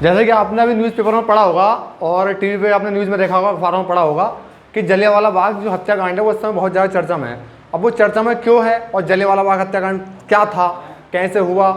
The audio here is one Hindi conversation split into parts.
जैसे कि आपने अभी न्यूज़पेपर में पढ़ा होगा और टीवी पे आपने न्यूज़ में देखा होगा, अखबारों में पढ़ा होगा कि जलियांवाला बाग जो हत्याकांड है वो इस समय बहुत ज़्यादा चर्चा में है। अब वो चर्चा में क्यों है और जलियांवाला बाग हत्याकांड क्या था, कैसे हुआ,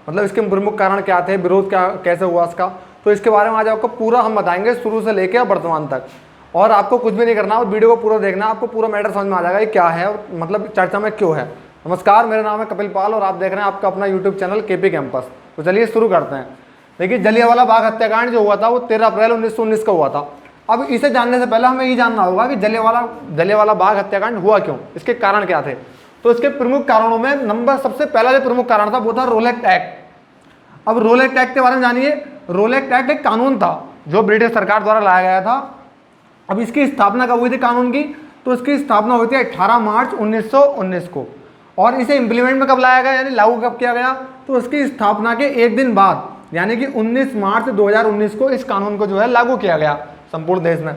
मतलब इसके प्रमुख कारण क्या थे, विरोध क्या कैसे हुआ इसका, तो इसके बारे में आज आपको पूरा हम बताएंगे शुरू से लेकर वर्तमान तक। और आपको कुछ भी नहीं करना, और वीडियो को पूरा देखना, आपको पूरा मैटर समझ में आ जाएगा ये क्या है और मतलब चर्चा में क्यों है। नमस्कार, मेरा नाम है कपिल पाल और आप देख रहे हैं आपका अपना यूट्यूब चैनल केपी कैंपस। तो चलिए शुरू करते हैं। देखिए, जलियांवाला बाग हत्याकांड जो हुआ था वो 13 अप्रैल 1919 का हुआ था। अब इसे जानने से पहले हमें ये जानना होगा कि जलियांवाला बाग हत्याकांड हुआ क्यों, इसके कारण क्या थे। तो इसके प्रमुख कारणों में सबसे पहला जो प्रमुख कारण था वो था रोलेट एक्ट। अब रोलेट एक्ट के बारे में जानिए। रोलेट एक्ट एक कानून था जो ब्रिटिश सरकार द्वारा लाया गया था। अब इसकी स्थापना कब हुई थी कानून की, तो इसकी स्थापना हुई थी 18 मार्च 1919 को। और इसे इम्प्लीमेंट में कब लाया गया, यानी लागू कब किया गया, तो इसकी स्थापना के एक दिन बाद यानी कि 19 मार्च 2019 को इस कानून को जो है लागू किया गया संपूर्ण देश में।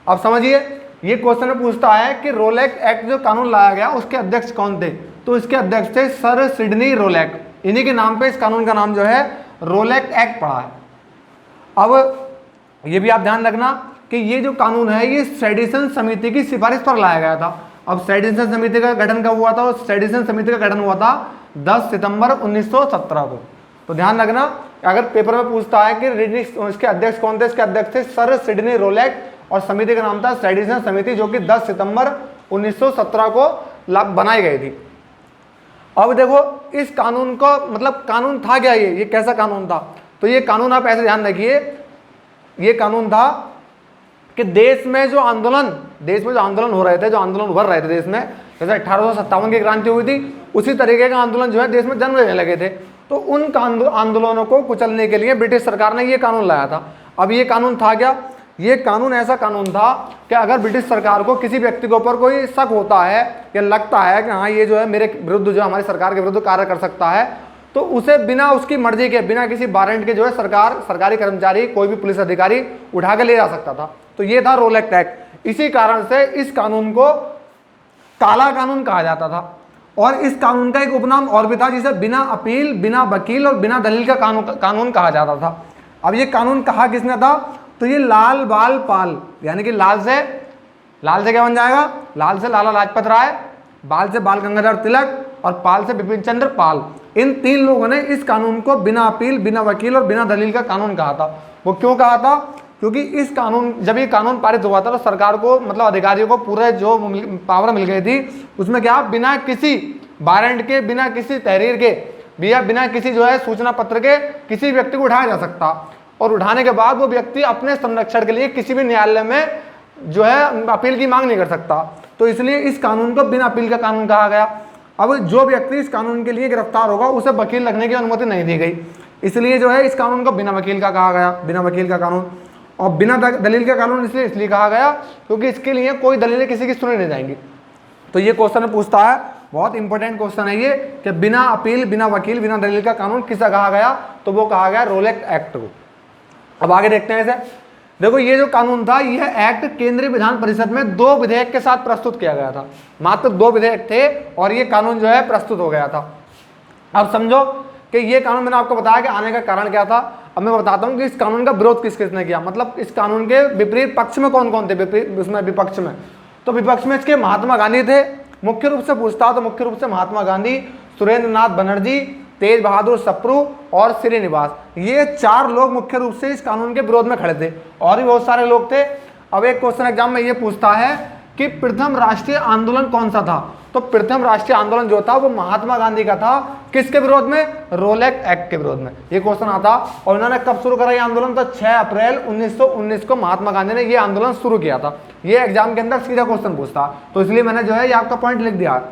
अब समझिए, ये क्वेश्चन पूछता है कि रोलेट एक्ट जो कानून लाया गया उसके अध्यक्ष कौन थे, तो इसके अध्यक्ष थे सर सिडनी रोलेट। इन्हीं के नाम पे इस कानून का नाम जो है रोलेट एक्ट पड़ा है। अब ये भी आप ध्यान रखना कि ये जो कानून है ये सेडिशन समिति की सिफारिश पर लाया गया था। अब सेडिशन समिति का गठन कब हुआ था, सेडिशन समिति का गठन हुआ था 10 सितंबर 1917 को। तो ध्यान रखना, अगर पेपर में पूछता है कि इसके अध्यक्ष कौन थे, इसके अध्यक्ष थे सर सिडनी रोलेट और समिति का नाम था सेडिशन समिति, जो कि 10 सितंबर 1917 को बनाई गई थी। अब देखो, इस कानून को मतलब कानून था क्या, ये कैसा कानून था, तो ये कानून आप ऐसे ध्यान रखिए, ये कानून था कि देश में जो आंदोलन हो रहे थे, जो आंदोलन उभर रहे थे देश में, जैसे 1857 की क्रांति हुई थी, उसी तरीके का आंदोलन जो है देश में जन्म लेने लगे थे। तो उन आंदोलनों को कुचलने के लिए ब्रिटिश सरकार ने ये कानून लाया था। अब ये कानून था क्या, ये कानून ऐसा कानून था कि अगर ब्रिटिश सरकार को किसी व्यक्ति के ऊपर कोई शक होता है या लगता है कि हाँ ये जो है मेरे विरुद्ध, जो हमारी सरकार के विरुद्ध कार्य कर सकता है, तो उसे बिना उसकी मर्जी के, बिना किसी वारंट के जो है सरकारी कर्मचारी, कोई भी पुलिस अधिकारी उठा के ले जा सकता था। तो ये था रोलेट एक्ट। इसी कारण से इस कानून को काला कानून कहा जाता था। और इस कानून का एक उपनाम और भी था जिसे बिना अपील, बिना वकील और बिना दलील का कानून कहा जाता था। अब ये कानून कहा किसने था, तो ये लाल बाल पाल, यानी कि लाल से क्या बन जाएगा, लाल से लाला लाजपत राय, बाल से बाल गंगाधर तिलक और पाल से बिपिन चंद्र पाल। इन 3 लोगों ने इस कानून को बिना अपील, बिना वकील और बिना दलील का कानून कहा था। वो क्यों कहा था, क्योंकि जब ये कानून पारित हुआ था तो सरकार को, मतलब अधिकारियों को पूरे जो पावर मिल गई थी, उसमें क्या बिना किसी वारंट के, बिना किसी तहरीर के, बिना किसी जो है सूचना पत्र के किसी व्यक्ति को उठाया जा सकता, और उठाने के बाद वो व्यक्ति अपने संरक्षण के लिए किसी भी न्यायालय में जो है अपील की मांग नहीं कर सकता। तो इसलिए इस कानून को बिना अपील का कानून कहा गया। अब जो व्यक्ति इस कानून के लिए गिरफ्तार होगा उसे वकील लगने की अनुमति नहीं दी गई, इसलिए जो है इस कानून को बिना वकील का कहा गया, बिना वकील का कानून। और बिना दलील का कानून इसलिए कहा गया क्योंकि इसके लिए कोई दलीलें किसी की सुनी नहीं जाएंगी। तो ये क्वेश्चन पूछता है, बहुत इंपॉर्टेंट क्वेश्चन है ये, कि बिना अपील, बिना वकील, बिना दलील का कानून किसे कहा गया, तो वो कहा गया रोलेट एक्ट को। अब आगे देखते हैं इसे। देखो, ये जो कानून था, यह एक्ट केंद्रीय विधान परिषद में 2 विधेयक के साथ प्रस्तुत किया गया था। मात्र 2 विधेयक थे और ये कानून जो है प्रस्तुत हो गया था। अब समझो कि ये कानून, मैंने आपको बताया कि आने का कारण क्या था। अब मैं बताता हूं कि इस कानून का विरोध किस किसने किया, मतलब इस कानून के विपरीत पक्ष में कौन कौन थे, उसमें विपक्ष में। तो विपक्ष में इसके महात्मा गांधी थे, मुख्य रूप से पूछता तो मुख्य रूप से महात्मा गांधी, सुरेंद्र नाथ बनर्जी, तेज बहादुर सप्रू और श्रीनिवास, ये 4 लोग मुख्य रूप से इस कानून के विरोध में खड़े थे। और भी बहुत सारे लोग थे। अब एक क्वेश्चन एग्जाम में ये पूछता है कि प्रथम राष्ट्रीय आंदोलन कौन सा था, तो प्रथम राष्ट्रीय आंदोलन जो था वो महात्मा गांधी का था। किसके विरोध में, रोलेट एक्ट के विरोध में। ये क्वेश्चन आता। और इन्होंने कब शुरू करा ये आंदोलन, तो 6 अप्रैल 1919 को महात्मा गांधी ने ये आंदोलन शुरू किया था। ये एग्जाम के अंदर सीधा क्वेश्चन पूछता, तो इसलिए मैंने जो है ये आपका पॉइंट लिख दिया।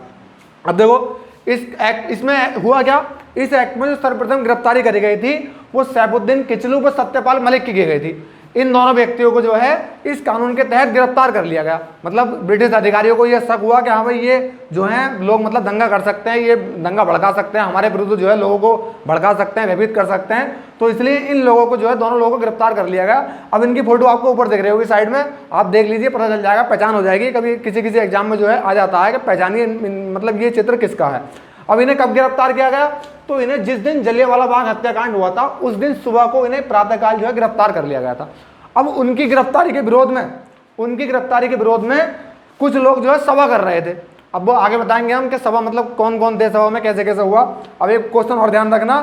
अब देखो, इसमें हुआ क्या, इस एक्ट में जो सर्वप्रथम गिरफ्तारी करी गई थी वो सैफुद्दीन किचलू व सत्यपाल मलिक की गई थी। इन दोनों व्यक्तियों को जो है इस कानून के तहत गिरफ्तार कर लिया गया। मतलब ब्रिटिश अधिकारियों को यह शक हुआ कि हाँ भाई, ये जो है लोग मतलब दंगा कर सकते हैं, ये दंगा भड़का सकते हैं, हमारे विरुद्ध जो है लोगों को भड़का सकते हैं, भयभीत कर सकते हैं। तो इसलिए इन लोगों को जो है, दोनों लोगों को गिरफ्तार कर लिया गया। अब इनकी फोटो आपको ऊपर दिख रही होगी साइड में, आप देख लीजिए, पता चल जाएगा, पहचान हो जाएगी। कभी किसी एग्जाम में जो है आ जाता है कि पहचानिए मतलब ये चित्र किसका है। अब इन्हें कब गिरफ्तार किया गया? तो इन्हें जिस दिन जलियांवाला बाग हत्याकांड हुआ था उस दिन सुबह को इन्हें प्रातःकाल जो है गिरफ्तार कर लिया गया था। अब उनकी गिरफ्तारी के विरोध में कुछ लोग जो है सभा कर रहे थे। अब वो आगे बताएंगे हम कि सभा मतलब कौन कौन थे सभा में, कैसे कैसे हुआ। अब एक क्वेश्चन और ध्यान रखना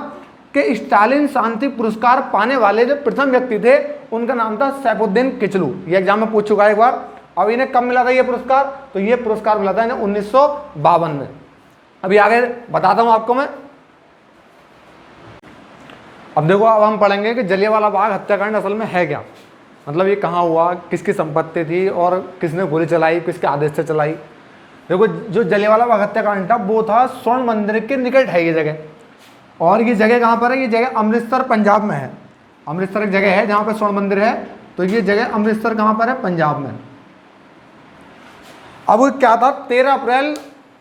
कि स्टालिन शांति पुरस्कार पाने वाले जो प्रथम व्यक्ति थे उनका नाम था सैफुद्दीन किचलू। ये एग्जाम में पूछ चुका है एक बार। अब इन्हें कब मिला था ये पुरस्कार? तो ये पुरस्कार मिला था इन्हें 1952 में। अभी आगे बताता हूं आपको मैं। अब देखो, अब हम पढ़ेंगे कि जलियांवाला बाग हत्याकांड असल में है क्या, मतलब ये कहाँ हुआ, किसकी संपत्ति थी और किसने गोली चलाई, किसके आदेश से चलाई। देखो, जो जलियांवाला बाग हत्याकांड था वो था स्वर्ण मंदिर के निकट है ये जगह। और ये जगह कहाँ पर है? ये जगह अमृतसर पंजाब में है। अमृतसर एक जगह है जहाँ पर स्वर्ण मंदिर है, तो ये जगह अमृतसर कहाँ पर है? पंजाब में। अब क्या था, 13 अप्रैल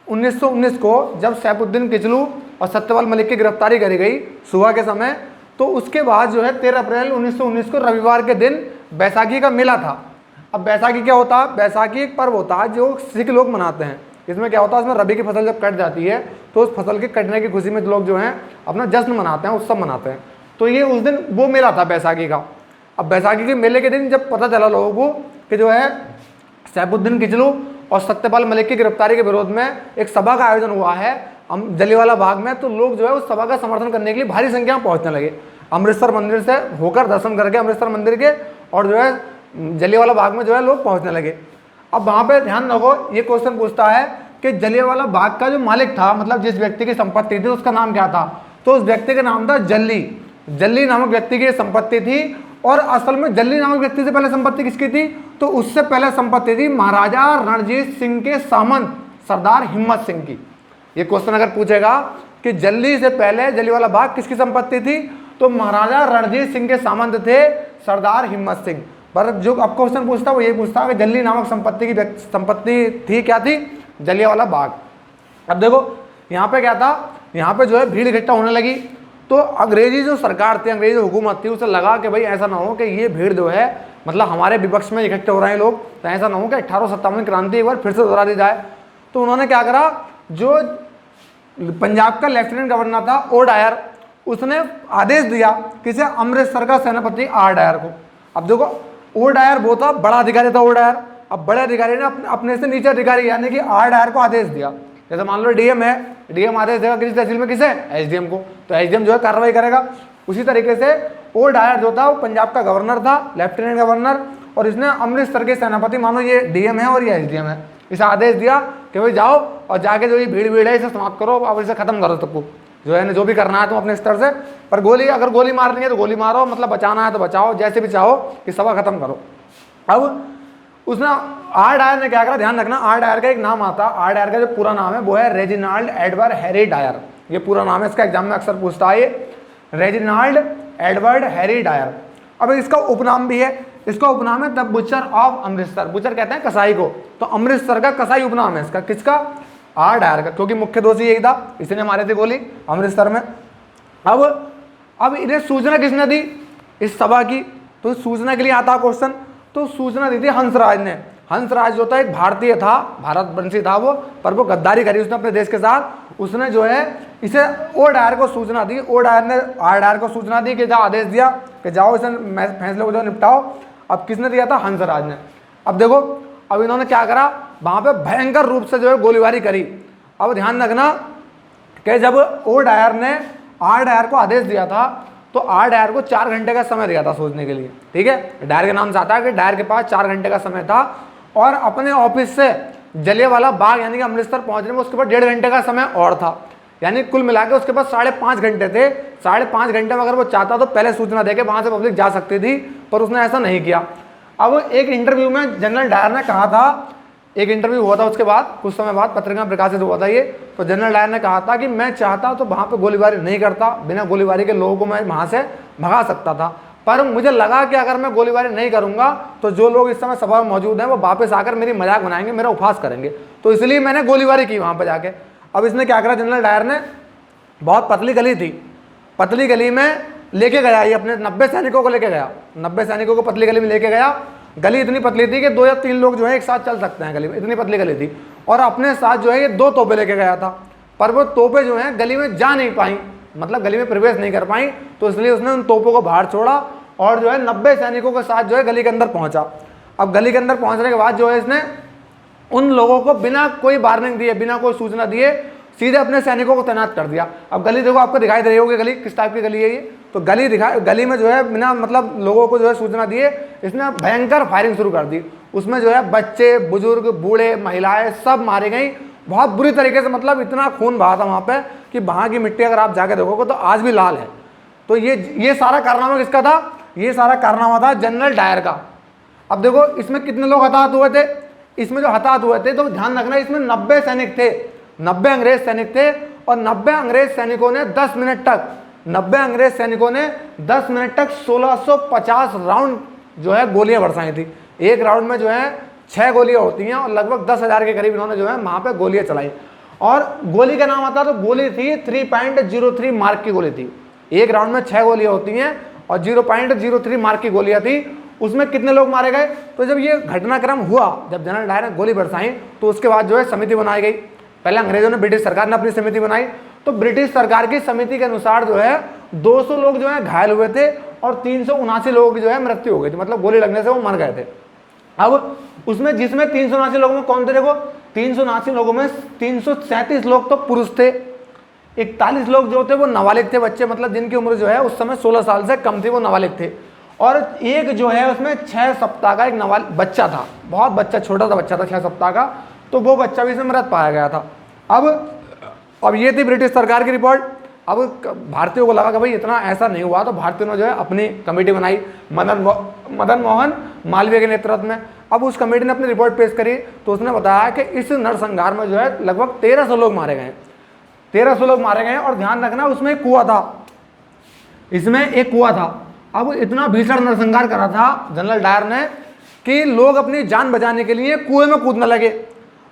1919 को जब सैफुद्दीन किचलू और सत्यपाल मलिक की गिरफ्तारी करी गई सुबह के समय, तो उसके बाद जो है 13 अप्रैल 1919 को रविवार के दिन बैसाखी का मेला था। अब बैसाखी क्या होता है? बैसाखी एक पर्व होता है जो सिख लोग मनाते हैं। इसमें क्या होता है, इसमें रबी की फसल जब कट जाती है तो उस फसल के कटने की खुशी में लोग जो हैं अपना जश्न मनाते हैं, उत्सव मनाते हैं। तो ये उस दिन वो मेला था बैसाखी का। अब बैसाखी के मेले के दिन जब पता चला लोगों को कि जो है सैफुद्दीन किचलू और सत्यपाल मलिक की गिरफ्तारी के विरोध में एक सभा का आयोजन हुआ है जलियांवाला बाग में, तो लोग जो है उस सभा का समर्थन करने के लिए भारी संख्या में पहुंचने लगे। अमृतसर मंदिर से होकर दर्शन करके अमृतसर मंदिर के और जो है जलियांवाला बाग में जो है लोग पहुंचने लगे। अब वहाँ पे ध्यान रखो, ये क्वेश्चन पूछता है कि जलियांवाला बाग का जो मालिक था, मतलब जिस व्यक्ति की संपत्ति थी उसका नाम क्या था? तो उस व्यक्ति का नाम था जल्ली। जल्ली नामक व्यक्ति की संपत्ति थी। और असल में जल्ली नामक व्यक्ति से पहले संपत्ति किसकी थी? तो उससे पहले संपत्ति थी महाराजा रणजीत सिंह के सामंत सरदार हिम्मत सिंह की। ये क्वेश्चन अगर पूछेगा कि जल्ली से पहले जलियांवाला बाग किसकी संपत्ति थी, तो महाराजा रणजीत सिंह के सामंत थे सरदार हिम्मत सिंह। पर जो अब क्वेश्चन पूछता है वो ये पूछता है कि जल्ली नामक संपत्ति थी क्या थी? जलियांवाला बाग। अब देखो यहाँ पे क्या था, यहाँ पे जो है भीड़ इकट्ठा होने लगी। तो अंग्रेजी जो सरकार थी, अंग्रेजी हुकूमत थी, उसे लगा कि भाई ऐसा ना हो कि ये भीड़ जो है मतलब हमारे विपक्ष में इकट्ठे हो रहे हैं लोग, तो ऐसा ना हो कि 1857 क्रांति एक बार फिर से दोहरा दी जाए। तो उन्होंने क्या करा, जो पंजाब का लेफ्टिनेंट गवर्नर था ओ डायर, उसने आदेश दिया किसे? अमृतसर का सेनापति आर डायर को। अब देखो, ओ डायर वो था बड़ा अधिकारी था ओ डायर। अब बड़े अधिकारी ने अपने से नीचे अधिकारी यानी कि आर डायर को आदेश दिया। जैसे मान लो डीएम है, डीएम आदेश देगा किसी तहसील में, किसे? एसडीएम को, तो एसडीएम जो है कार्रवाई करेगा। उसी तरीके से ओ डायर जो था वो पंजाब का गवर्नर था, लेफ्टिनेंट गवर्नर, और इसने अमृतसर के सेनापति, मानो ये डीएम है और ये एसडीएम है, इसे आदेश दिया कि भाई जाओ और जाके जो ये भीड़ है इसे समाप्त करो, अब इसे खत्म करो, सबको जो है जो भी करना है तुम अपने स्तर से। पर अगर गोली मारनी है तो गोली मारो, मतलब बचाना है तो बचाओ, जैसे भी चाहो कि सभा खत्म करो। अब उसने आर डायर ने क्या करा, ध्यान रखना, आर डायर का एक नाम आता है। आर डायर का जो पूरा नाम है वो है रेजिनाल्ड एडवर्ड हैरी डायर। ये पूरा नाम है, इसका एग्जाम में अक्सर पूछता है, ये रेजिनाल्ड एडवर्ड हैरी डायर। अब इसका उपनाम भी है, इसका उपनाम है the butcher of Amritsar. Butcher कहते हैं कसाई को, तो अमृतसर का कसाई उपनाम है इसका। किसका? आर डायर का, क्योंकि मुख्य दोषी यही था, इसने मारे थे गोली अमृतसर में। अब इन्हें सूचना किसने दी इस सभा की? तो सूचना के लिए आता क्वेश्चन, तो सूचना दी थी हंसराज ने। हंसराज जो था एक भारतीय था, भारतवंशी था वो, पर वो गद्दारी करी उसने अपने देश के साथ। उसने जो है इसे ओ डायर को सूचना दी, ओ डायर ने आर डायर को सूचना दी कि आदेश दिया कि जाओ इसे फैसले को जो निपटाओ। अब किसने दिया था? हंसराज ने। अब देखो, अब इन्होंने क्या करा, वहां पे भयंकर रूप से जो है गोलीबारी करी। अब ध्यान रखना कि जब ओ डायर ने आर डायर को आदेश दिया था तो आर डायर को 4 घंटे का समय दिया था सोचने के लिए, ठीक है। डायर के नाम से आता है कि डायर के पास 4 घंटे का समय था, और अपने ऑफिस से जलियांवाला बाग यानी कि अमृतसर पहुंचने में उसके पास 1.5 घंटे का समय और था। यानी कुल मिला के उसके पास 5.5 घंटे थे। 5.5 घंटे में अगर वो चाहता तो पहले सूचना देके वहां से पब्लिक जा सकती थी, पर उसने ऐसा नहीं किया। अब एक इंटरव्यू में जनरल डायर ने कहा था, एक इंटरव्यू हुआ था उसके बाद कुछ समय बाद पत्रिका में प्रकाशित हुआ था ये, तो जनरल डायर ने कहा था कि मैं चाहता तो वहाँ पे गोलीबारी नहीं करता, बिना गोलीबारी के लोगों को मैं वहाँ से भगा सकता था, पर मुझे लगा कि अगर मैं गोलीबारी नहीं करूँगा तो जो लोग इस समय सभा में मौजूद हैं वो वापस आकर मेरी मजाक बनाएंगे, मेरा उपहास करेंगे, तो इसलिए मैंने गोलीबारी की वहाँ पर जाके। अब इसने क्या करा, जनरल डायर ने, बहुत पतली गली थी, पतली गली में लेके गया, ये अपने 90 सैनिकों को लेके गया, 90 सैनिकों को पतली गली में लेके गया। गली इतनी पतली थी कि 2 या 3 लोग जो है एक साथ चल सकते हैं, गली में इतनी पतली गली थी। और अपने साथ जो है ये 2 तोपे लेके गया था। पर वो तोपें जो हैं गली में जा नहीं पाई, मतलब गली में प्रवेश नहीं कर पाई, तो इसलिए उसने उन तोपों को बाहर छोड़ा और जो है 90 सैनिकों के साथ जो है गली के अंदर पहुंचा। अब गली के अंदर पहुंचने के बाद जो है इसने उन लोगों को बिना कोई वार्निंग दिए, बिना कोई सूचना दिए सीधे अपने सैनिकों को तैनात कर दिया। अब गली देखो, आपको दिखाई दे रही होगी गली किस टाइप की गली है ये, तो गली में जो है बिना मतलब लोगों को जो है सूचना दिए इसने भयंकर फायरिंग शुरू कर दी। उसमें जो है बच्चे, बुजुर्ग, बूढ़े, महिलाएं सब मारे गई बहुत बुरी तरीके से, मतलब इतना खून बहा था वहाँ पे कि वहाँ की मिट्टी अगर आप जाके देखोगे तो आज भी लाल है। तो ये सारा कारनामा किसका था? ये सारा कारनामा था जनरल डायर का। अब देखो इसमें कितने लोग हताहत हुए थे, इसमें जो हताहत हुए थे तो ध्यान रखना इसमें 90 सैनिक थे, 90 अंग्रेज सैनिक थे, और 90 अंग्रेज सैनिकों ने 10 मिनट तक 90 अंग्रेज सैनिकों ने 10 मिनट तक 1650 राउंड जो है गोलियां बरसाई थी। एक राउंड में जो है 6 गोलियां होती हैं और लगभग 10,000 के करीब इन्होंने जो है वहां पे गोलियां चलाई। और गोली का नाम आता तो गोली थी 3.03 मार्क की गोली थी। एक राउंड में 6 गोलियां होती हैं और 0.03 मार्क की गोलियां थी। उसमें कितने लोग मारे गए? तो जब ये घटनाक्रम हुआ, जब जनरल डायर ने गोली बरसाई, तो उसके बाद जो है समिति बनाई गई। पहले अंग्रेजों ने, ब्रिटिश सरकार ने अपनी समिति बनाई, तो ब्रिटिश सरकार की समिति के अनुसार जो है 200 लोग जो है घायल हुए थे और 379 लोगों की जो है मृत्यु हो गई थी, मतलब गोली लगने से वो मर गए थे। अब उसमें जिसमें 379 लोगों में कौन थे? देखो 379 लोगों में 337 लोग तो पुरुष थे, 41 लोग जो थे वो नाबालिग थे, बच्चे, मतलब जिनकी उम्र जो है उस समय 16 साल से कम थी, वो नाबालिग थे। और एक जो है उसमें 6 सप्ताह का एक नाबालिग बच्चा था, बहुत बच्चा, छोटा सा बच्चा था 6 सप्ताह का, तो वो बच्चा भी इसमें मृत पाया गया था। अब ये थी ब्रिटिश सरकार की रिपोर्ट। अब भारतीयों को लगा कि भाई इतना ऐसा नहीं हुआ, तो भारतीयों ने जो है अपनी कमेटी बनाई मदन मोहन मालवीय के नेतृत्व में। अब उस कमेटी ने अपनी रिपोर्ट पेश करी, तो उसने बताया कि इस नरसंहार में जो है लगभग 1300 लोग मारे गए, 1300 लोग मारे गए। और ध्यान रखना उसमें एक कुआं था, इसमें एक कुआं था। अब इतना भीषण नरसंहार करा था जनरल डायर ने कि लोग अपनी जान बचाने के लिए कुएं में कूदने लगे।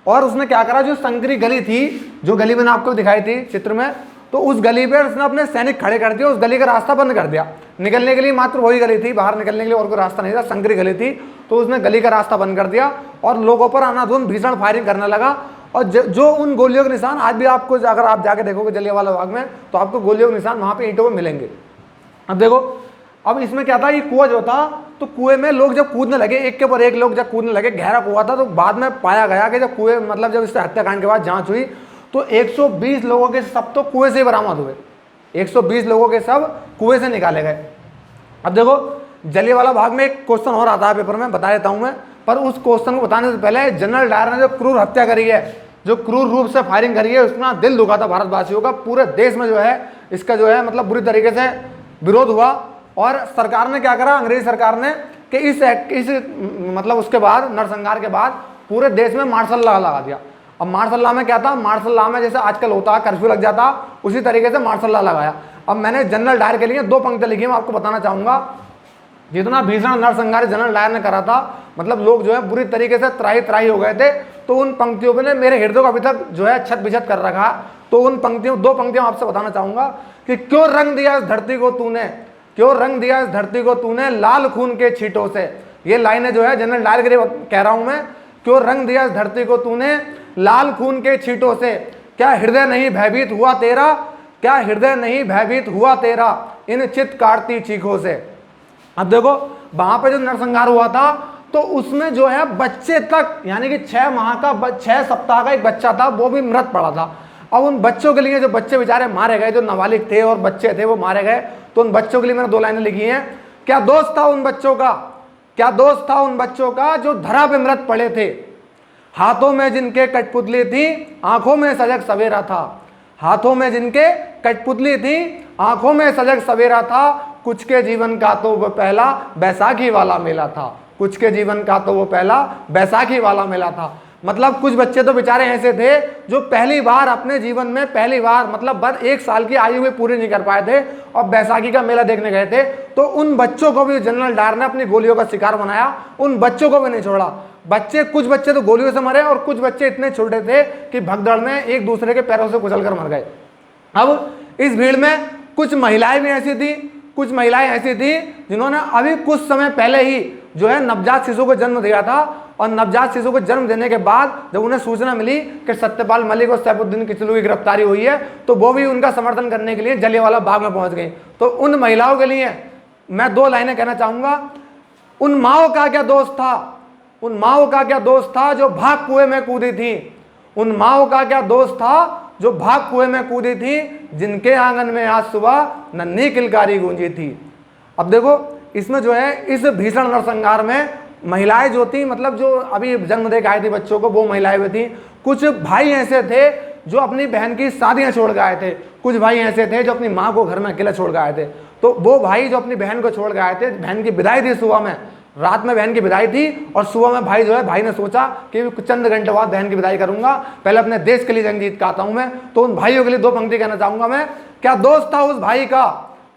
और उसने क्या करा, जो संकरी गली थी, जो गली मैंने आपको दिखाई थी चित्र में, तो उस गली पे उसने अपने सैनिक खड़े कर दिए, उस गली का रास्ता बंद कर दिया। निकलने के लिए मात्र वही गली थी, बाहर निकलने के लिए और कोई रास्ता नहीं था, संकरी गली थी, तो उसने गली का रास्ता बंद कर दिया और लोगों पर अंधाधुंध भीषण फायरिंग करने लगा। और जो उन गोलियों के निशान आज भी आपको, अगर आप जाके देखोगे जलियांवाला बाग में, तो आपको गोलियों के निशान वहां पे ईंटों में मिलेंगे। अब देखो, अब इसमें क्या था, ये कुआं जो था, तो कुएं में लोग जब कूदने लगे, एक के ऊपर एक लोग जब कूदने लगे, गहरा कुआं था, तो बाद में पाया गया कि जब कुएं, मतलब जब इस हत्याकांड के बाद जांच हुई, तो 120 लोगों के सब तो कुएं से बरामद हुए, 120 लोगों के सब कुएं से निकाले गए। अब देखो जलियांवाला बाग में एक क्वेश्चन और आता है पेपर में, बता देता हूं मैं, पर उस क्वेश्चन को बताने से पहले जनरल डायर ने जो क्रूर हत्या करी है, जो क्रूर रूप से फायरिंग करी है, उसका दिल दुखा था भारतवासियों का। पूरे देश में जो है इसका जो है मतलब बुरी तरीके से विरोध हुआ। और सरकार ने क्या करा, अंग्रेज सरकार ने, कि इस मतलब उसके बाद, नरसंहार के बाद पूरे देश में मार्शल लॉ लगा दिया। अब मार्शल लॉ में क्या था, मार्शल लॉ में जैसे आजकल होता है कर्फ्यू लग जाता, उसी तरीके से मार्शल लॉ लगाया। अब मैंने जनरल डायर के लिए 2 पंक्तियां लिखी, मैं आपको बताना चाहूंगा। जितना भीषण नरसंहार जनरल डायर ने करा था, मतलब लोग जो है बुरी तरीके से त्राही हो गए थे, तो उन पंक्तियों ने मेरे हृदय को अभी तक जो है छत बिछत कर रखा। तो उन पंक्तियों, 2 पंक्तियां आपसे बताना चाहूंगा कि क्यों रंग दिया इस धरती को तूने, क्यों रंग दिया इस धरती को तूने लाल खून के छींटों से। ये लाइनें जो है जनरल डायर के लिए कह रहा हूं मैं, क्यों रंग दिया इस धरती को तूने लाल खून के छींटों से, क्या हृदय नहीं भयभीत हुआ तेरा, क्या हृदय नहीं भयभीत हुआ तेरा इन चित काटती चीखों से। अब देखो वहां पे जो नरसंहार हुआ था, तो उसमें जो है बच्चे तक, यानी कि 6 सप्ताह का एक बच्चा था, वो भी मृत पड़ा था। अब उन बच्चों के लिए, जो बच्चे बेचारे मारे गए, जो नाबालिग थे और बच्चे थे वो मारे गए, तो उन बच्चों के लिए मैंने 2 लाइनें लिखी हैं। क्या दोस्त था उन बच्चों का, क्या दोस्त था उन बच्चों का जो धरा पे मृत पड़े थे, हाथों में जिनके कठपुतली थी, आंखों में सजग सवेरा था, हाथों में जिनके कठपुतली थी, आंखों में सजग सवेरा था, कुछ के जीवन का तो वो पहला बैसाखी वाला मेला था, कुछ के जीवन का तो वो पहला बैसाखी वाला मेला था। मतलब कुछ बच्चे तो बेचारे ऐसे थे जो पहली बार अपने जीवन में, पहली बार मतलब बस 1 साल की आयु में पूरी नहीं कर पाए थे और बैसाखी का मेला देखने गए थे। तो उन बच्चों को भी जनरल डायर ने अपनी गोलियों का शिकार बनाया, उन बच्चों को भी नहीं छोड़ा। बच्चे, कुछ बच्चे तो गोलियों से मरे और कुछ बच्चे इतने छोटे थे कि भगदड़ में एक दूसरे के पैरों से कुचलकर मर गए। अब इस भीड़ में कुछ महिलाएं भी ऐसी थी, कुछ महिलाएं ऐसी थी जिन्होंने अभी कुछ समय पहले ही जो है नवजात शिशु को जन्म दिया था, और नवजात शिशु को जन्म देने के बाद जब उन्हें सूचना मिली कि सत्यपाल मलिक और सैफुद्दीन किचलू की गिरफ्तारी हुई है, तो वो भी उनका समर्थन करने के लिए जलियांवाला बाग में पहुंच गई। तो उन महिलाओं के लिए मैं 2 लाइनें कहना चाहूंगा। उन माओ का क्या दोष था, उन माओ का क्या दोष था जो भाग कुएं में कूदी थी, उन माओ का क्या दोष था जो भाग कुएं में कूदी थी, जिनके आंगन में आज सुबह नन्ही किलकारी गूंजी थी। अब देखो इसमें जो है, इस भीषण नरसंहार में महिलाएं जो थी, मतलब जो अभी जन्म दे के आई थी बच्चों को, वो महिलाएं भी थी। कुछ भाई ऐसे थे जो अपनी बहन की शादियां छोड़ के आए थे, कुछ भाई ऐसे थे जो अपनी माँ को घर में अकेला छोड़ के आए थे। तो वो भाई जो अपनी बहन को छोड़ के आए थे, बहन की विदाई थी सुबह में, रात में बहन की विदाई थी, और सुबह में भाई जो है, भाई ने सोचा कि चंद घंटे बाद बहन की विदाई करूंगा, पहले अपने देश के लिए जंग जीत के आता हूं मैं। तो उन भाइयों के लिए 2 पंक्ति कहना चाहूंगा मैं। क्या दोस्त था उस भाई का,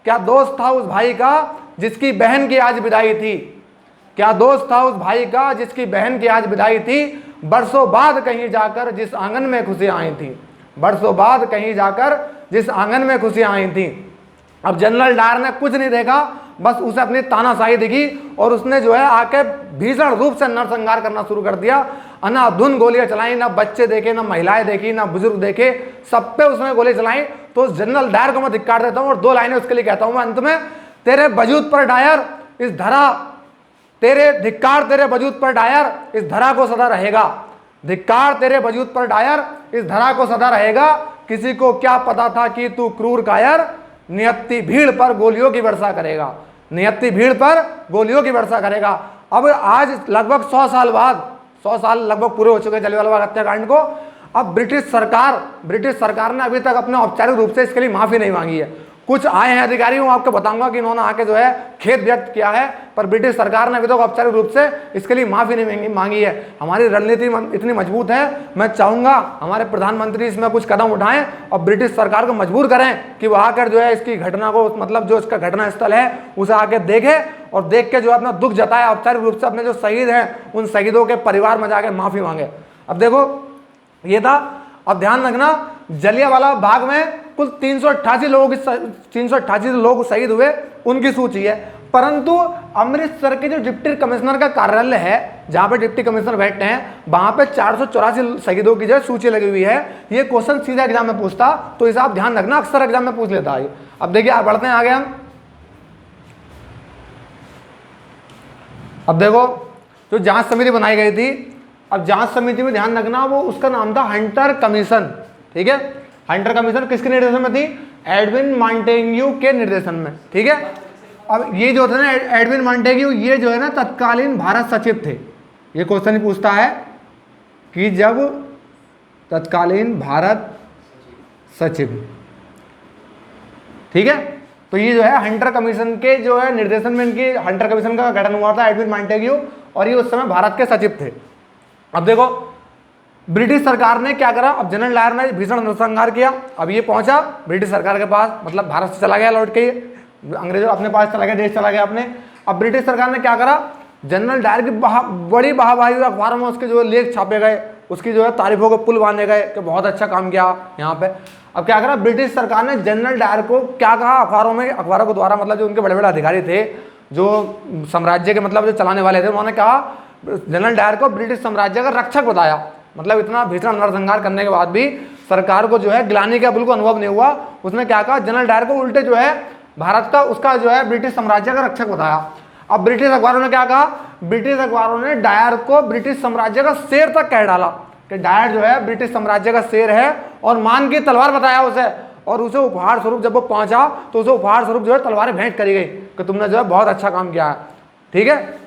क्या दोस्त था उस भाई का जिसकी बहन की आज विदाई थी, क्या दोस्त था उस भाई का जिसकी बहन की आज विदाई थी, बरसों बाद कहीं जाकर जिस आंगन में खुशियां आई थी, बरसों बाद कहीं जाकर जिस आंगन में खुशियां आई थी। अब जनरल डायर ने कुछ नहीं देखा, बस उसे अपनी तानाशाही दिखी और उसने जो है आके भीषण रूप से नरसंहार करना शुरू कर दिया। अनाधुन गोलियां चलाई, ना बच्चे देखे, ना महिलाएं देखी, ना बुजुर्ग देखे, सब पे उसने गोली चलाई। तो उस जनरल डायर को मैं धिक्कार देता हूं और 2 लाइनें उसके लिए कहता हूं मैं अंत में। तेरे वजूद पर डायर इस धरा, तेरे धिक्कार तेरे वजूद पर डायर इस धरा को सदा रहेगा, धिक्कार तेरे वजूद पर डायर इस धरा को सदा रहेगा। किसी को क्या पता था कि तू क्रूर कायर नियति भीड़ पर गोलियों की वर्षा करेगा, नियति भीड़ पर गोलियों की वर्षा करेगा। अब आज लगभग 100 साल बाद, 100 साल लगभग पूरे हो चुके हैं जलियांवाला बाग हत्याकांड को। अब ब्रिटिश सरकार ने अभी तक अपने औपचारिक रूप से इसके लिए माफी नहीं मांगी है। कुछ आए हैं अधिकारी, मैं आपको बताऊंगा कि इन्होंने आके जो है खेद व्यक्त किया है, पर ब्रिटिश सरकार ने अभी तक औपचारिक रूप से इसके लिए माफी नहीं मांगी है। हमारी रणनीति इतनी मजबूत है, मैं चाहूंगा हमारे प्रधानमंत्री इसमें कुछ कदम उठाएं और ब्रिटिश सरकार को मजबूर करें कि वो आकर जो है इसकी घटना को, मतलब जो इसका घटना स्थल है उसे आके देखे और देख के जो अपना दुख जताए, औपचारिक रूप से अपने जो शहीद हैं उन शहीदों के परिवार में जाके माफी मांगे। अब देखो ये था। अब ध्यान रखना, जलियांवाला बाग में कुल 388 लोग शहीद हुए, उनकी सूची है। परंतु अमृतसर के जो डिप्टी कमिश्नर का कार्यालय है, जहां पे डिप्टी कमिश्नर बैठते हैं, वहां पे 484 शहीदों की जो सूची लगी हुई है। ये क्वेश्चन सीधा एग्जाम में पूछता, तो इसे आप ध्यान रखना, अक्सर एग्जाम में पूछ लेता है। अब देखिए आप बढ़ते हैं आगे हम। अब देखो जो जांच समिति बनाई गई थी, अब जांच समिति में ध्यान रखना, वो उसका नाम था हंटर कमीशन। ठीक है, हंटर कमीशन किसके निर्देशन में थी? एडविन मॉन्टेग्यू के निर्देशन में। ठीक है, अब ये जो थे ना एडविन मॉन्टेग्यू, ये जो है ना तत्कालीन भारत सचिव थे। ये क्वेश्चन ही पूछता है कि जब तत्कालीन भारत सचिव, ठीक है, तो ये जो है हंटर कमीशन के जो है निर्देशन में इनकी हंटर कमीशन का गठन हुआ था, एडविन मॉन्टेग्यू, और ये उस समय भारत के सचिव थे। अब देखो ब्रिटिश सरकार ने क्या करा, अब जनरल डायर ने भीषण नरसंहार किया। अब ये पहुंचा ब्रिटिश सरकार के पास, मतलब भारत से चला गया लौट के, अंग्रेजों अपने पास चला गया, देश चला गया अपने। अब ब्रिटिश सरकार ने क्या करा, जनरल डायर की बड़ी वाहवाही अखबारों में उसके जो लेख छापे गए, उसकी जो है तारीफों के पुल बांधे गए कि बहुत अच्छा काम किया यहाँ पे। अब क्या करा ब्रिटिश सरकार ने जनरल डायर को क्या कहा अखबारों में, अखबारों के द्वारा, मतलब जो उनके बड़े बड़े अधिकारी थे, जो साम्राज्य के मतलब जो चलाने वाले थे, उन्होंने कहा जनरल डायर को ब्रिटिश साम्राज्य का रक्षक बताया। मतलब इतना भीषण नरसंहार करने के बाद भी सरकार को जो है ग्लानि का बिल्कुल अनुभव नहीं हुआ। उसने क्या कहा, जनरल डायर को उल्टे जो है भारत का, उसका जो है ब्रिटिश साम्राज्य का रक्षक बताया। अब ब्रिटिश अखबारों ने क्या कहा, ब्रिटिश अखबारों ने डायर को ब्रिटिश साम्राज्य का शेर तक कह डाला कि डायर जो है ब्रिटिश साम्राज्य का शेर है, और मान की तलवार बताया उसे, और उसे उपहार स्वरूप जब वो पहुंचा तो उसे उपहार स्वरूप जो है तलवारें भेंट करी गई कि तुमने जो है बहुत अच्छा काम किया है। ठीक है,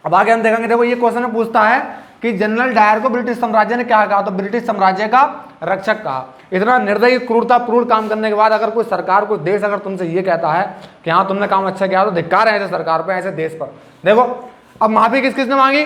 अब आगे हम देखेंगे। देखो ये क्वेश्चन पूछता है कि जनरल डायर को ब्रिटिश साम्राज्य ने क्या कहा, तो ब्रिटिश साम्राज्य का रक्षक कहा। इतना निर्दयी क्रूरतापूर्ण काम करने के बाद अगर कोई सरकार, कोई देश अगर तुमसे ये कहता है कि हाँ तुमने काम अच्छा किया, तो धिक्कार है ऐसे सरकार पे, ऐसे देश पर। देखो अब माफी किस किसने मांगी,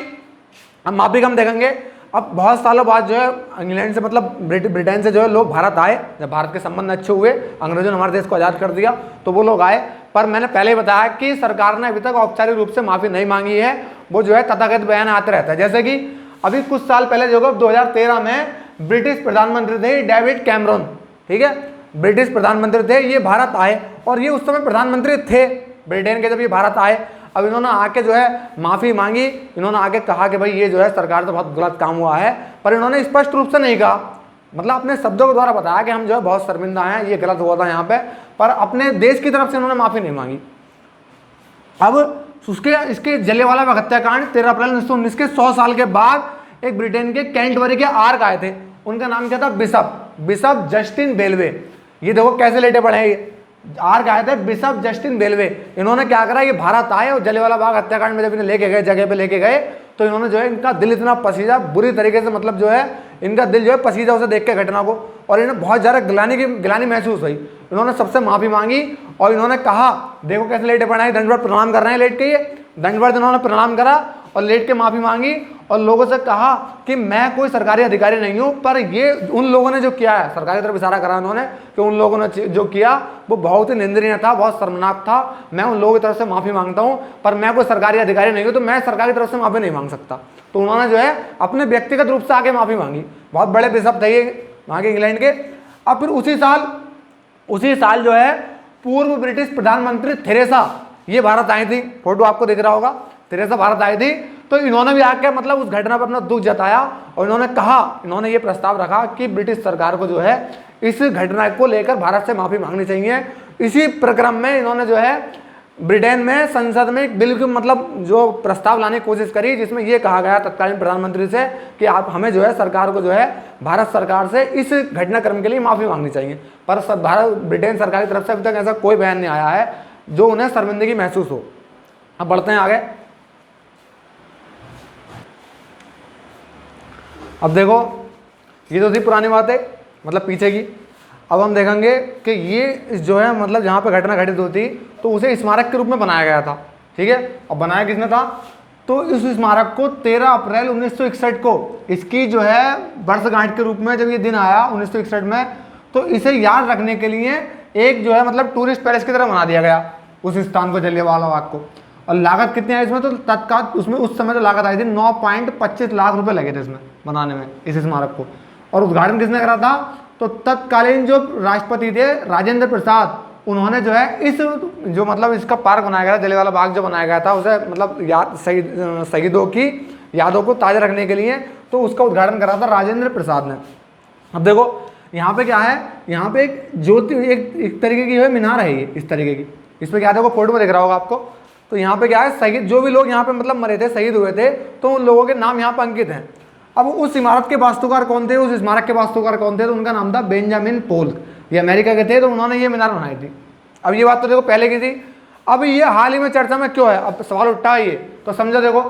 अब माफी हम देखेंगे। अब बहुत सालों बाद जो है इंग्लैंड से, मतलब ब्रिटेन से जो है लोग भारत आए, जब भारत के संबंध अच्छे हुए, अंग्रेजों ने हमारे देश को आज़ाद कर दिया, तो वो लोग आए। पर मैंने पहले ही बताया कि सरकार ने अभी तक औपचारिक रूप से माफी नहीं मांगी है, वो जो है तथाकथित बयान आते रहता है। जैसे कि अभी कुछ साल पहले जो 2013 में ब्रिटिश प्रधानमंत्री थे डेविड कैमरून, ठीक है, ब्रिटिश प्रधानमंत्री थे, ये भारत आए, और ये उस समय प्रधानमंत्री थे ब्रिटेन के जब ये भारत आए। अब इन्होंने आके जो है माफ़ी मांगी, इन्होंने आके कहा कि भाई ये जो है सरकार तो बहुत गलत काम हुआ है, पर इन्होंने स्पष्ट रूप से नहीं कहा, मतलब अपने शब्दों के द्वारा बताया कि हम जो है बहुत शर्मिंदा हैं, ये गलत हुआ था यहाँ पे, पर अपने देश की तरफ से इन्होंने माफ़ी नहीं मांगी। अब उसके इसके जलियांवाला बाग हत्याकांड 13 अप्रैल 1919 के 100 साल के बाद एक ब्रिटेन के कैंटबरी के आर्क आए थे, उनका नाम क्या था, बिशप जस्टिन बेलवे। ये देखो कैसे लेटे पड़े हैं, ये आर्क आए थे बिशप जस्टिन बेलवे। इन्होंने क्या करा, ये भारत आए और जलियांवाला बाग हत्याकांड में जब इन्हें लेके गए, जगह पे लेके गए, तो इन्होंने जो है इनका दिल इतना पसीजा बुरी तरीके से, मतलब जो है इनका दिल जो है पसीजा उसे देख के घटना को, और इन्हें बहुत ज़्यादा गिलानी महसूस हुई। इन्होंने सबसे माफ़ी मांगी और इन्होंने कहा, देखो कैसे लेटे पड़े हैं, दंडवत प्रणाम कर रहे हैं लेट के, ये दंडवत इन्होंने प्रणाम करा और लेट के माफ़ी मांगी और लोगों से कहा कि मैं कोई सरकारी अधिकारी नहीं हूँ, पर ये उन लोगों ने जो किया है, सरकारी तरफ इशारा करा उन्होंने कि उन लोगों ने जो किया वो बहुत ही निंदनीय था, बहुत शर्मनाक था, मैं उन लोगों की तरफ से माफ़ी मांगता हूँ, पर मैं कोई सरकारी अधिकारी नहीं हूँ तो मैं सरकारी तरफ से माफ़ी नहीं मांग सकता। तो उन्होंने जो है अपने व्यक्तिगत रूप से आके माफ़ी मांगी। बहुत बड़े बिशप थे ये वहाँ के इंग्लैंड के। अब फिर उसी साल जो है पूर्व ब्रिटिश प्रधानमंत्री थेरेसा ये भारत आई थी, फोटो आपको दिख रहा होगा, थेरेसा भारत आई थी। तो इन्होंने भी आके मतलब उस घटना पर अपना दुख जताया और इन्होंने ये प्रस्ताव रखा कि ब्रिटिश सरकार को जो है इस घटना को लेकर भारत से माफ़ी मांगनी चाहिए। इसी प्रक्रम में इन्होंने जो है ब्रिटेन में संसद में एक बिल की मतलब जो प्रस्ताव लाने की कोशिश करी, जिसमें ये कहा गया तत्कालीन प्रधानमंत्री से कि आप हमें जो है सरकार को जो है भारत सरकार से इस घटनाक्रम के लिए माफ़ी मांगनी चाहिए। पर ब्रिटेन सरकार की तरफ से अभी तक ऐसा कोई बयान नहीं आया है जो उन्हें शर्मिंदगी महसूस हो। अब बढ़ते हैं आगे। अब देखो ये तो थी पुरानी बातें, मतलब पीछे की। अब हम देखेंगे कि ये जो है मतलब जहाँ पे घटना घटित होती तो उसे स्मारक के रूप में बनाया गया था, ठीक है। अब बनाया किसने था, तो इस स्मारक को 13 अप्रैल 1961 को इसकी जो है वर्षगांठ के रूप में जब ये दिन आया 1961 में, तो इसे याद रखने के लिए एक जो है मतलब टूरिस्ट पैलेस की तरह बना दिया गया उस स्थान को, जलियांवाला बाग को। और लागत कितनी आई इसमें, तो तत्काल उसमें उस समय तो लागत आई थी 9.25 लाख रुपए लगे थे इसमें बनाने में, इस स्मारक को। और उद्घाटन किसने करा था, तो तत्कालीन जो राष्ट्रपति थे राजेंद्र प्रसाद, उन्होंने जो है इस जो मतलब इसका पार्क बनाया गया, जलियांवाला बाग जो बनाया गया था उसे मतलब शहीदों की यादों को ताज़ा रखने के लिए, तो उसका उद्घाटन करा था राजेंद्र प्रसाद ने। अब देखो यहाँ पे क्या है, यहाँ पे एक ज्योति एक तरीके की जो है मीनार है ये इस तरीके की, इस पर क्या देखो फोटो में दिख रहा होगा आपको। तो यहाँ पे क्या है, शहीद जो भी लोग यहाँ पे मतलब मरे थे, शहीद हुए थे, तो उन लोगों के नाम यहाँ पर अंकित हैं। अब उस इमारत के वास्तुकार कौन थे, उस स्मारक के वास्तुकार कौन थे, तो उनका नाम था बेंजामिन पोल्क। ये अमेरिका के थे, तो उन्होंने ये मीनार बनाई थी। अब ये बात तो देखो पहले की थी, अब ये हाल ही में चर्चा में क्यों है, अब सवाल उठा है ये, तो समझो देखो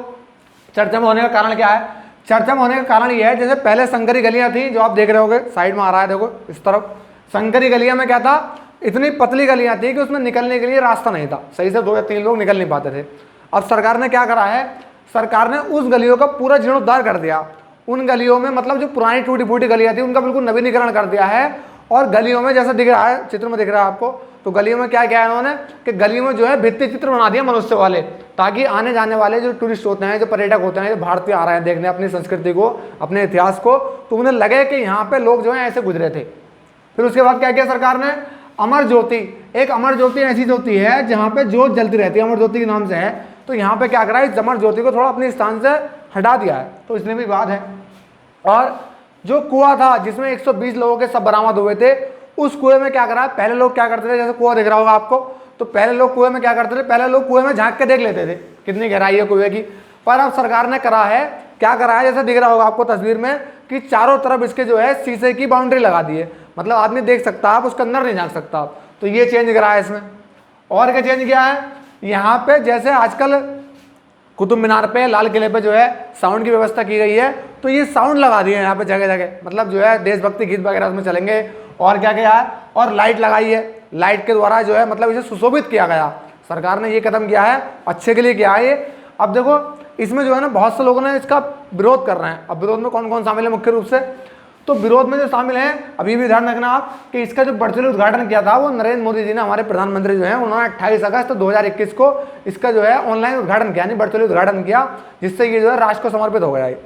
चर्चा में होने का कारण क्या है। चर्चा में होने का कारण ये है, जैसे पहले संकरी गलियां थी जो आप देख रहे होगे साइड में आ रहा है, देखो इस तरफ संकरी गलियां में क्या था, इतनी पतली गलियां थी कि उसमें निकलने के लिए रास्ता नहीं था, सही से 2 या 3 लोग निकल नहीं पाते थे। अब सरकार ने क्या करा है, सरकार ने उस गलियों का पूरा जीर्णोद्धार कर दिया। उन गलियों में मतलब जो पुरानी टूटी फूटी गलियां थी उनका बिल्कुल नवीनीकरण कर दिया है। और गलियों में जैसा दिख रहा है, चित्र में दिख रहा है आपको, तो गलियों में क्या किया है इन्होंने कि गलियों में जो है भित्ति चित्र बना दिया मनुष्य वाले, ताकि आने जाने वाले जो टूरिस्ट होते हैं, जो पर्यटक होते हैं, जो भारतीय आ रहे हैं देखने अपनी संस्कृति को, अपने इतिहास को, तो उन्हें लगे कि यहाँ पे लोग जो है ऐसे गुजरे थे। फिर उसके बाद क्या किया सरकार ने, अमर ज्योति, एक अमर ज्योति ऐसी ज्योति है जहाँ पे ज्योत जलती रहती है, अमर ज्योति के नाम से है। तो यहाँ पे क्या करा, इस अमर ज्योति को थोड़ा अपने स्थान से हटा दिया है, तो इसलिए भी बात है। और जो कुआं था जिसमें 120 लोगों के सब बरामद हुए थे, उस कुएं में क्या करा, पहले लोग क्या करते थे, जैसे कुआं दिख रहा होगा आपको, तो पहले लोग कुएं में क्या करते थे, पहले लोग कुएं में झांक के देख लेते थे कितनी गहराई है कुएं की। पर अब सरकार ने करा है, क्या करा है, जैसे दिख रहा होगा आपको तस्वीर में, कि चारों तरफ इसके जो है शीशे की बाउंड्री लगा दी है, मतलब आदमी देख सकता है, आप उसके अंदर नहीं झांक सकता आप। तो ये चेंज करा है इसमें। और क्या चेंज किया है, यहाँ पे जैसे आजकल कुतुब मीनार पे, लाल किले पे जो है साउंड की व्यवस्था की गई है, तो ये साउंड लगा दिए हैं यहाँ पे जगह जगह, मतलब जो है देशभक्ति गीत वगैरह उसमें चलेंगे। और क्या किया है, और लाइट लगाई है, लाइट के द्वारा जो है मतलब इसे सुशोभित किया गया। सरकार ने ये कदम किया है, अच्छे के लिए किया है ये। अब देखो इसमें जो है ना बहुत से लोगों ने इसका विरोध कर रहे हैं। अब विरोध में कौन कौन शामिल है मुख्य रूप से, तो विरोध में जो शामिल हैं, अभी भी ध्यान रखना आप कि इसका जो वर्चुअल उद्घाटन किया था वो नरेंद्र मोदी जी ने, हमारे प्रधानमंत्री जो हैं, उन्होंने 28 अगस्त 2021 को इसका जो है ऑनलाइन उद्घाटन किया, यानी वर्चुअल उद्घाटन किया, जिससे ये जो है राष्ट्र को समर्पित हो गया है।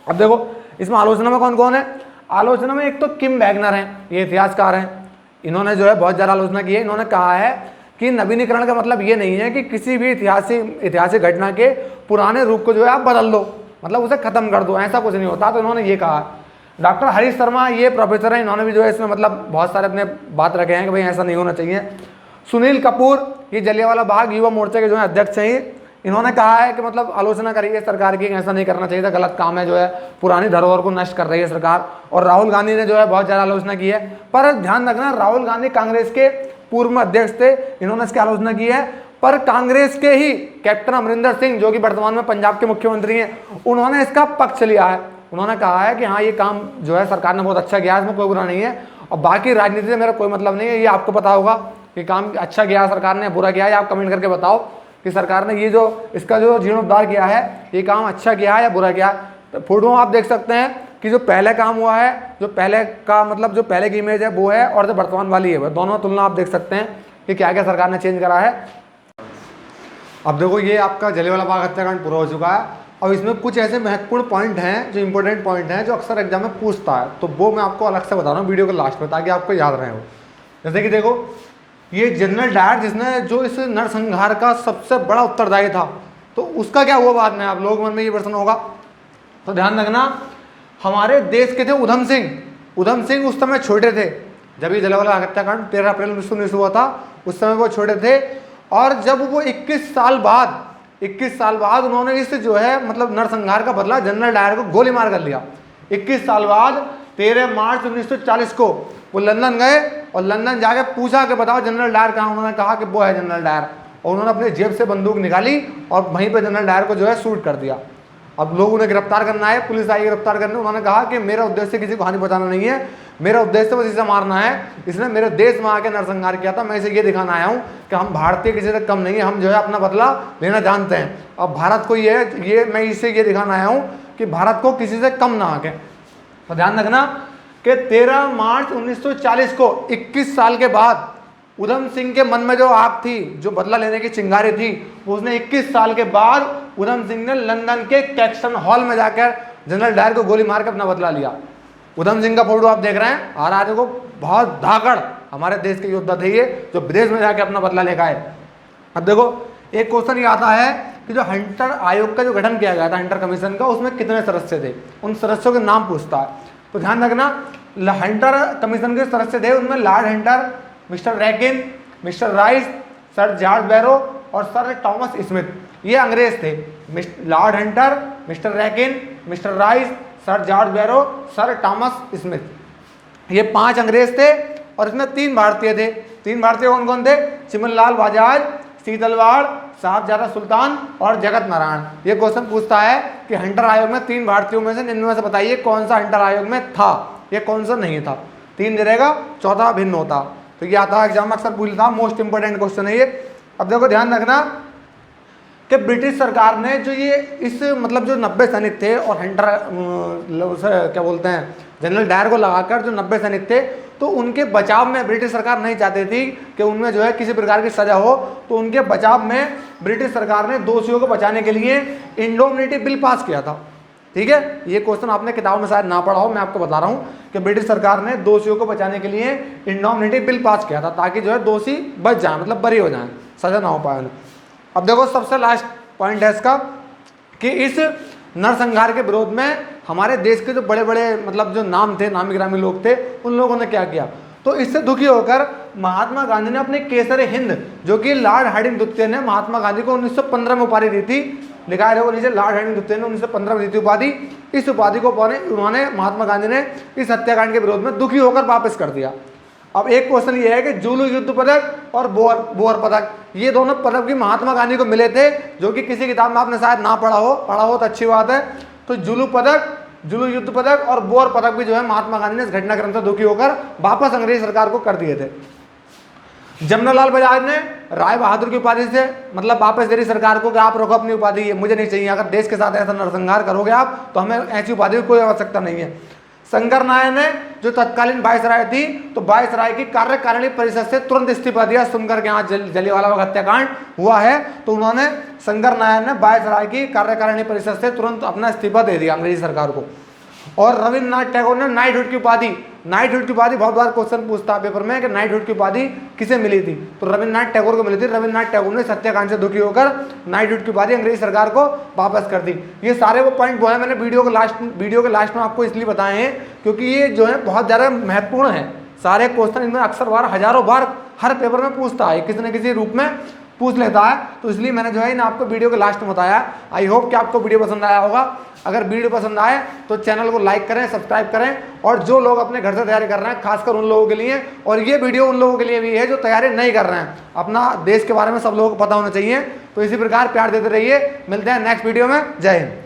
अब देखो इसमें आलोचना में कौन कौन है, आलोचना में एक तो किम वैगनर हैं, ये इतिहासकार हैं, इन्होंने जो है बहुत ज़्यादा आलोचना की है। इन्होंने कहा है कि नवीनीकरण का मतलब ये नहीं है कि किसी भी ऐतिहासिक घटना के पुराने रूप को जो है आप बदल दो, मतलब उसे खत्म कर दो, ऐसा कुछ नहीं होता। तो इन्होंने ये कहा। डॉक्टर हरीश शर्मा ये प्रोफेसर हैं, इन्होंने भी जो है इसमें मतलब बहुत सारे अपने बात रखे हैं कि भाई ऐसा नहीं होना चाहिए। सुनील कपूर ये जलियांवाला बाग युवा मोर्चा के जो है अध्यक्ष हैं, इन्होंने कहा है कि मतलब आलोचना करी है सरकार की, ऐसा नहीं करना चाहिए था, गलत काम है, जो है पुरानी धरोहर को नष्ट कर रही है सरकार। और राहुल गांधी ने जो है बहुत ज़्यादा आलोचना की है। पर ध्यान रखना, राहुल गांधी कांग्रेस के पूर्व अध्यक्ष थे, इन्होंने इसकी आलोचना की है। पर कांग्रेस के ही कैप्टन अमरिंदर सिंह जो कि वर्तमान में पंजाब के मुख्यमंत्री हैं, उन्होंने इसका पक्ष लिया है। उन्होंने कहा है कि हाँ ये काम जो है सरकार ने बहुत अच्छा किया, इसमें कोई बुरा नहीं है, और बाकी राजनीति से मेरा कोई मतलब नहीं है। ये आपको पता होगा कि काम अच्छा किया सरकार ने, बुरा किया है, आप कमेंट करके बताओ कि सरकार ने ये जो इसका जो जीर्णोद्धार किया है, ये काम अच्छा किया है या बुरा किया है। तो फोटो आप देख सकते हैं कि जो पहले काम हुआ है, जो पहले का मतलब जो पहले की इमेज है वो है, और जो वर्तमान वाली है वो, दोनों तुलना आप देख सकते हैं कि क्या क्या सरकार ने चेंज करा है। अब देखो ये आपका जलियांवाला बाग हत्याकांड पूरा हो चुका है। अब इसमें कुछ ऐसे महत्वपूर्ण पॉइंट हैं, जो इंपॉर्टेंट पॉइंट हैं, जो अक्सर एग्जाम में पूछता है, तो वो मैं आपको अलग से बता रहा हूँ वीडियो के लास्ट में, ताकि आपको याद रहे हो। जैसे कि देखो ये जनरल डायर जिसने जो इस नरसंहार का सबसे बड़ा उत्तरदायी था, तो उसका क्या हुआ बाद में, आप लोगों के मन में ये प्रश्न होगा। तो ध्यान रखना, हमारे देश के थे उधम सिंह उस समय छोटे थे जब ये जलियांवाला हत्याकांड 13 अप्रैल 1919 हुआ था, उस समय वो छोटे थे। और जब वो 21 साल बाद उन्होंने इस जो है मतलब नरसंहार का बदला जनरल डायर को गोली मार कर लिया। 21 साल बाद 13 मार्च 1940 को वो लंदन गए, और लंदन जाके पूछा कि बताओ जनरल डायर कहाँ, उन्होंने कहा कि वो है जनरल डायर, और उन्होंने अपने जेब से बंदूक निकाली और वहीं पे जनरल डायर को जो है शूट कर दिया। अब लोग उन्हें गिरफ्तार करना है, पुलिस आई गिरफ्तार करने, उन्होंने कहा कि मेरा उद्देश्य किसी को हानि पहुंचाना नहीं है, मेरा उद्देश्य बस इसे मारना है, इसने मेरे देश में आके नरसंहार किया था, मैं इसे ये दिखाना आया हूँ कि हम भारतीय किसी से कम नहीं है, हम जो है अपना बदला लेना जानते हैं। अब भारत को ये मैं इसे ये दिखाना आया हूँ कि भारत को किसी से कम ना आके। तो ध्यान रखना कि 13 मार्च 1940 को 21 साल के बाद उधम सिंह के मन में जो आग थी, जो बदला लेने की चिंगारी थी, उसने 21 साल के बाद उधम सिंह ने लंदन के कैक्सन हॉल में जाकर जनरल डायर को गोली मारकर अपना बदला लिया। उधम सिंह का फोटो आप देख रहे हैं, और आज को बहुत धाकड़ हमारे देश के योद्धा थे ये, जो विदेश में जाकर अपना बदला लेकर आए। अब देखो एक क्वेश्चन ये आता है कि जो हंटर आयोग का जो गठन किया गया था, हंटर कमीशन का, उसमें कितने सदस्य थे, उन सदस्यों के नाम पूछता है। तो ध्यान रखना, हंटर कमीशन के सदस्य थे, उनमें Lord Hunter, mister Rankin, mister Rice, sir George Barrow और सर थॉमस स्मिथ, ये अंग्रेज थे। Lord Hunter, mister Rankin, mister Rice, sir George Barrow, sir Thomas Smith, ये 5 अंग्रेज थे, और इसमें 3 भारतीय थे। 3 भारतीय कौन कौन थे? चिमनलाल बजाज, शीतलवाड़, साहबजादा सुल्तान और जगत नारायण। ये क्वेश्चन पूछता है कि हंटर आयोग में 3 भारतीयों में से इनमें से बताइए कौन सा हंटर आयोग में था, ये कौन सा नहीं था। 3 दे रहेगा, चौथा भिन्न होता। तो ये आता है एग्जाम में अक्सर पूछता, मोस्ट इंपोर्टेंट क्वेश्चन है ये। अब देखो ध्यान रखना कि ब्रिटिश सरकार ने जो ये इस मतलब जो 90 सैनिक थे और हंटर क्या बोलते हैं जनरल डायर को लगाकर जो 90 सैनिक थे, तो उनके बचाव में ब्रिटिश सरकार नहीं चाहती थी कि उनमें जो है किसी प्रकार की सजा हो, तो उनके बचाव में ब्रिटिश सरकार ने दोषियों को बचाने के लिए इंडोमिनिटी बिल पास किया था। ठीक है, ये क्वेश्चन आपने किताबों में शायद ना पढ़ा हो, मैं आपको बता रहा हूँ कि ब्रिटिश सरकार ने दोषियों को बचाने के लिए इंडोमिनिटी बिल पास किया था, ताकि जो है दोषी बच जाए, मतलब बरी हो जाए, सजा ना हो पाए उन्हें। अब देखो सबसे लास्ट पॉइंट है इसका कि इस नरसंहार के विरोध में हमारे देश के जो बड़े बड़े मतलब जो नाम थे, नामी गिरामी लोग थे, उन लोगों ने क्या किया। तो इससे दुखी होकर महात्मा गांधी ने अपने केसर हिंद, जो कि लॉर्ड हार्डिंग द्वितीय ने महात्मा गांधी को 1915 में उपाधि दी थी, लिखा है नीचे, लॉर्ड हार्डिंग द्वितीय ने 1915 में दी थी उपाधि। इस उपाधि को उन्होंने महात्मा गांधी ने इस हत्याकांड के विरोध में दुखी होकर वापस कर दिया। अब एक क्वेश्चन ये है कि जुलू युद्ध पदक और बोर पदक, ये दोनों पदक भी महात्मा गांधी को मिले थे, जो कि किसी किताब में आपने शायद ना पढ़ा हो तो अच्छी बात है। तो जुलू युद्ध पदक और बोर पदक भी जो है महात्मा गांधी ने इस घटनाक्रम से दुखी होकर वापस अंग्रेज सरकार को कर दिए थे। जमनालाल बजाज ने राय बहादुर की उपाधि से मतलब वापस दे रही सरकार को कि आप रखो अपनी उपाधि, ये मुझे नहीं चाहिए, अगर देश के साथ ऐसा नरसंहार करोगे आप तो हमें ऐसी उपाधि की कोई आवश्यकता नहीं है। शंकर नारायण ने जो तत्कालीन वायसराय थी, तो वायसराय की कार्यकारिणी परिषद से तुरंत इस्तीफा दिया, सुनकर के यहाँ जलियांवाला बाग हत्याकांड हुआ है, तो उन्होंने शंकर नारायण ने वायसराय की कार्यकारिणी परिषद से तुरंत अपना इस्तीफा दे दिया अंग्रेजी सरकार को। और रविन्द्रनाथ टैगोर ने नाइटहुड की उपाधि नाइटहुड की उपाधि बहुत बार क्वेश्चन पूछता है पेपर में कि नाइटहुड की उपाधि किसे मिली थी, तो रविन्द्रनाथ टैगोर को मिली थी। रविन्द्रनाथ टैगोर ने सत्याकांत से दुखी होकर नाइटहुड की उपाधि अंग्रेज सरकार को वापस कर दी। ये सारे वो पॉइंट वो है मैंने वीडियो के लास्ट में आपको इसलिए बताए हैं क्योंकि ये जो है बहुत ज़्यादा महत्वपूर्ण है। सारे क्वेश्चन इनमें अक्सर बार हजारों बार हर पेपर में पूछता है, किसी न किसी रूप में पूछ लेता है, तो इसलिए मैंने जो है इन आपको वीडियो के लास्ट में बताया। आई होप कि आपको वीडियो पसंद आया होगा। अगर वीडियो पसंद आए तो चैनल को लाइक करें, सब्सक्राइब करें, और जो लोग अपने घर से तैयारी कर रहे हैं खासकर उन लोगों के लिए, और ये वीडियो उन लोगों के लिए भी है जो तैयारी नहीं कर रहे हैं। अपना देश के बारे में सब लोगों को पता होना चाहिए। तो इसी प्रकार प्यार देते रहिए। मिलते हैं नेक्स्ट वीडियो में। जय हिंद।